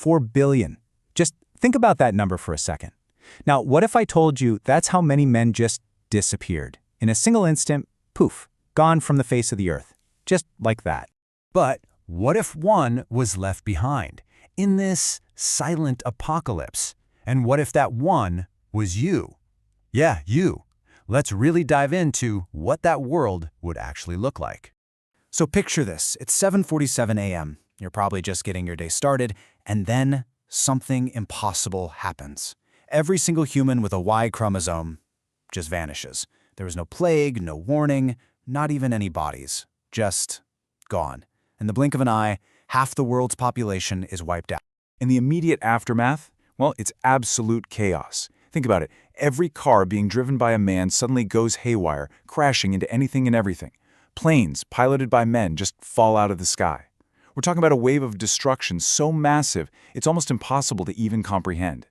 4 billion. Just think about that number for a second. Now, what if I told you that's how many men just disappeared? In a single instant, poof, gone from the face of the earth. Just like that. But what if one was left behind in this silent apocalypse? And what if that one was you? Yeah, you. Let's really dive into what that world would actually look like. So picture this. It's 7:47 a.m. You're probably just getting your day started, and then something impossible happens. Every single human with a Y chromosome just vanishes. There was no plague, no warning, not even any bodies. Just gone. In the blink of an eye, half the world's population is wiped out. In the immediate aftermath, well, it's absolute chaos. Think about it. Every car being driven by a man suddenly goes haywire, crashing into anything and everything. Planes, piloted by men, just fall out of the sky. We're talking about a wave of destruction so massive, it's almost impossible to even comprehend.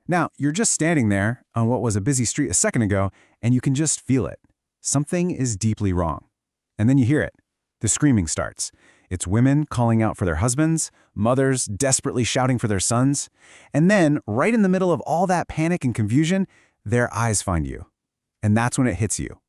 Now, you're just standing there on what was a busy street a second ago, and you can just feel it. Something is deeply wrong. And then you hear it. The screaming starts. It's women calling out for their husbands, mothers desperately shouting for their sons, and then, right in the middle of all that panic and confusion, their eyes find you. And that's when it hits you.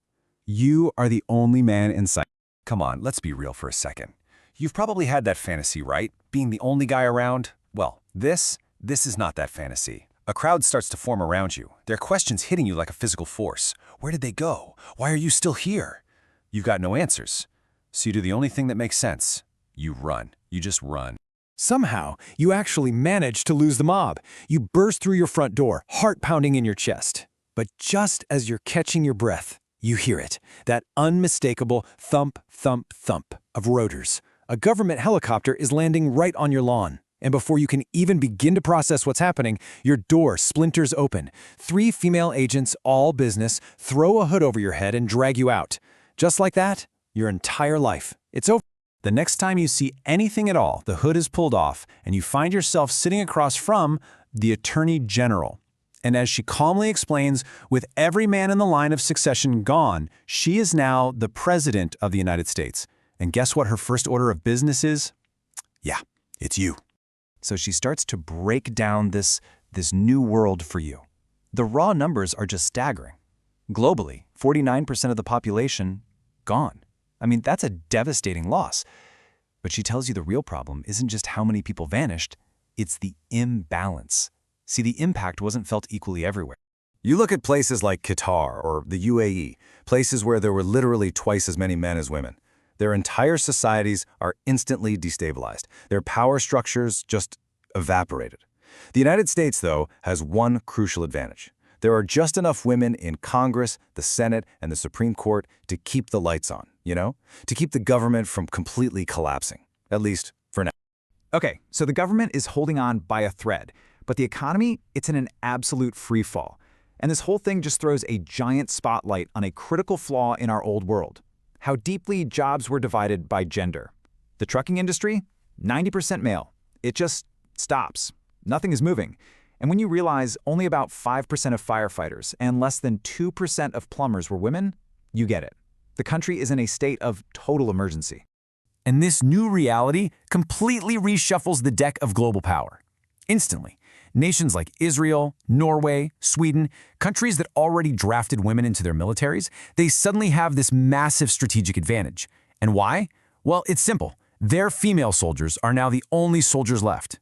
You are the only man in sight. Come on, let's be real for a second. You've probably had that fantasy, right? Being the only guy around? Well, this is not that fantasy. A crowd starts to form around you. Their questions hitting you like a physical force. Where did they go? Why are you still here? You've got no answers. So you do the only thing that makes sense. You run. You just run. Somehow, you actually manage to lose the mob. You burst through your front door, heart pounding in your chest. But just as you're catching your breath, you hear it, that unmistakable thump, thump, thump of rotors. A government helicopter is landing right on your lawn. And before you can even begin to process what's happening, your door splinters open. 3 female agents, all business, throw a hood over your head and drag you out. Just like that, your entire life. It's over. The next time you see anything at all, the hood is pulled off, and you find yourself sitting across from the Attorney General. And as she calmly explains, with every man in the line of succession gone, she is now the President of the United States. And guess what her first order of business is? Yeah, it's you. So she starts to break down this new world for you. The raw numbers are just staggering. Globally, 49% of the population gone. I mean, that's a devastating loss. But she tells you the real problem isn't just how many people vanished, it's the imbalance. See, the impact wasn't felt equally everywhere. You look at places like Qatar or the UAE, places where there were literally twice as many men as women. Their entire societies are instantly destabilized. Their power structures just evaporated. The United States, though, has one crucial advantage. There are just enough women in Congress, the Senate, and the Supreme Court to keep the lights on, to keep the government from completely collapsing, at least for now. Okay, so the government is holding on by a thread, but the economy, it's in an absolute free fall. And this whole thing just throws a giant spotlight on a critical flaw in our old world. How deeply jobs were divided by gender. The trucking industry, 90% male. It just stops. Nothing is moving. And when you realize only about 5% of firefighters and less than 2% of plumbers were women, you get it. The country is in a state of total emergency. And this new reality completely reshuffles the deck of global power. Instantly, nations like Israel, Norway, Sweden, countries that already drafted women into their militaries, they suddenly have this massive strategic advantage. And why? Well, it's simple. Their female soldiers are now the only soldiers left.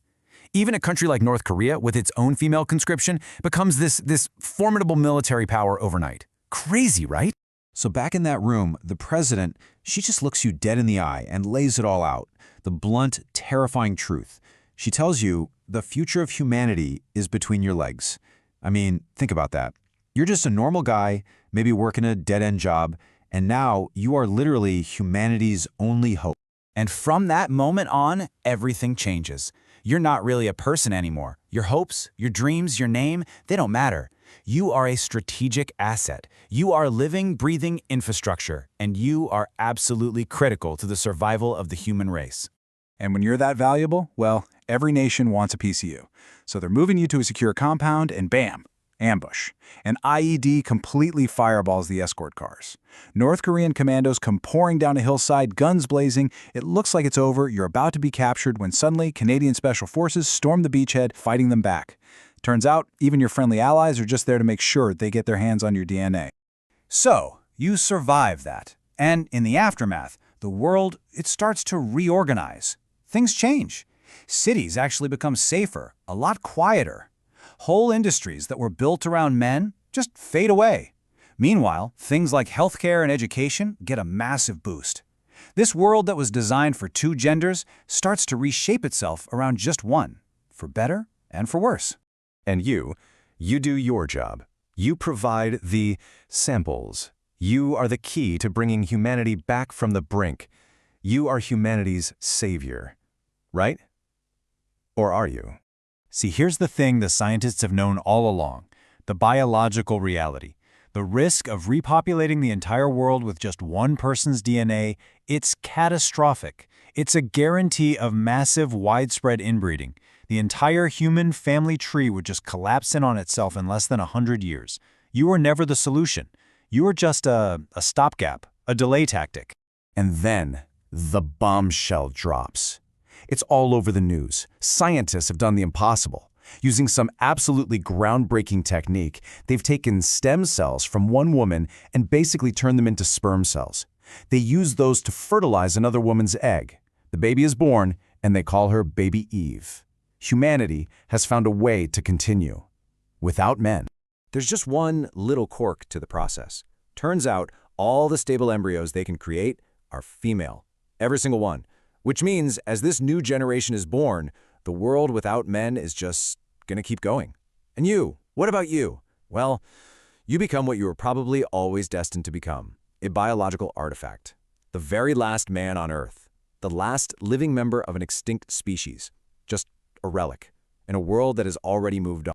Even a country like North Korea, with its own female conscription, becomes this formidable military power overnight. Crazy, right? So back in that room, the president, she just looks you dead in the eye and lays it all out. The blunt, terrifying truth. She tells you the future of humanity is between your legs. I mean, think about that. You're just a normal guy, maybe working a dead-end job, and now you are literally humanity's only hope. And from that moment on, everything changes. You're not really a person anymore. Your hopes, your dreams, your name, they don't matter. You are a strategic asset. You are living, breathing infrastructure, and you are absolutely critical to the survival of the human race. And when you're that valuable, well, every nation wants a piece of you. So they're moving you to a secure compound, and bam, Ambush. An IED completely fireballs the escort cars. North Korean commandos come pouring down a hillside, guns blazing. It looks like it's over, you're about to be captured when suddenly Canadian Special Forces storm the beachhead, fighting them back. Turns out, even your friendly allies are just there to make sure they get their hands on your DNA. So, you survive that. And in the aftermath, the world, it starts to reorganize. Things change. Cities actually become safer, a lot quieter. Whole industries that were built around men just fade away. Meanwhile, things like healthcare and education get a massive boost. This world that was designed for two genders starts to reshape itself around just one, for better and for worse. And you do your job. You provide the samples. You are the key to bringing humanity back from the brink. You are humanity's savior, right? Or are you? See, here's the thing the scientists have known all along, the biological reality. The risk of repopulating the entire world with just one person's DNA, it's catastrophic. It's a guarantee of massive, widespread inbreeding. The entire human family tree would just collapse in on itself in less than 100 years. You are never the solution. You are just a stopgap, a delay tactic. And then the bombshell drops. It's all over the news. Scientists have done the impossible. Using some absolutely groundbreaking technique, they've taken stem cells from one woman and basically turned them into sperm cells. They use those to fertilize another woman's egg. The baby is born, and they call her Baby Eve. Humanity has found a way to continue. Without men. There's just one little quirk to the process. Turns out all the stable embryos they can create are female. Every single one. Which means, as this new generation is born, the world without men is just gonna keep going. And you, what about you? Well, you become what you were probably always destined to become, a biological artifact. The very last man on Earth. The last living member of an extinct species. Just a relic, in a world that has already moved on.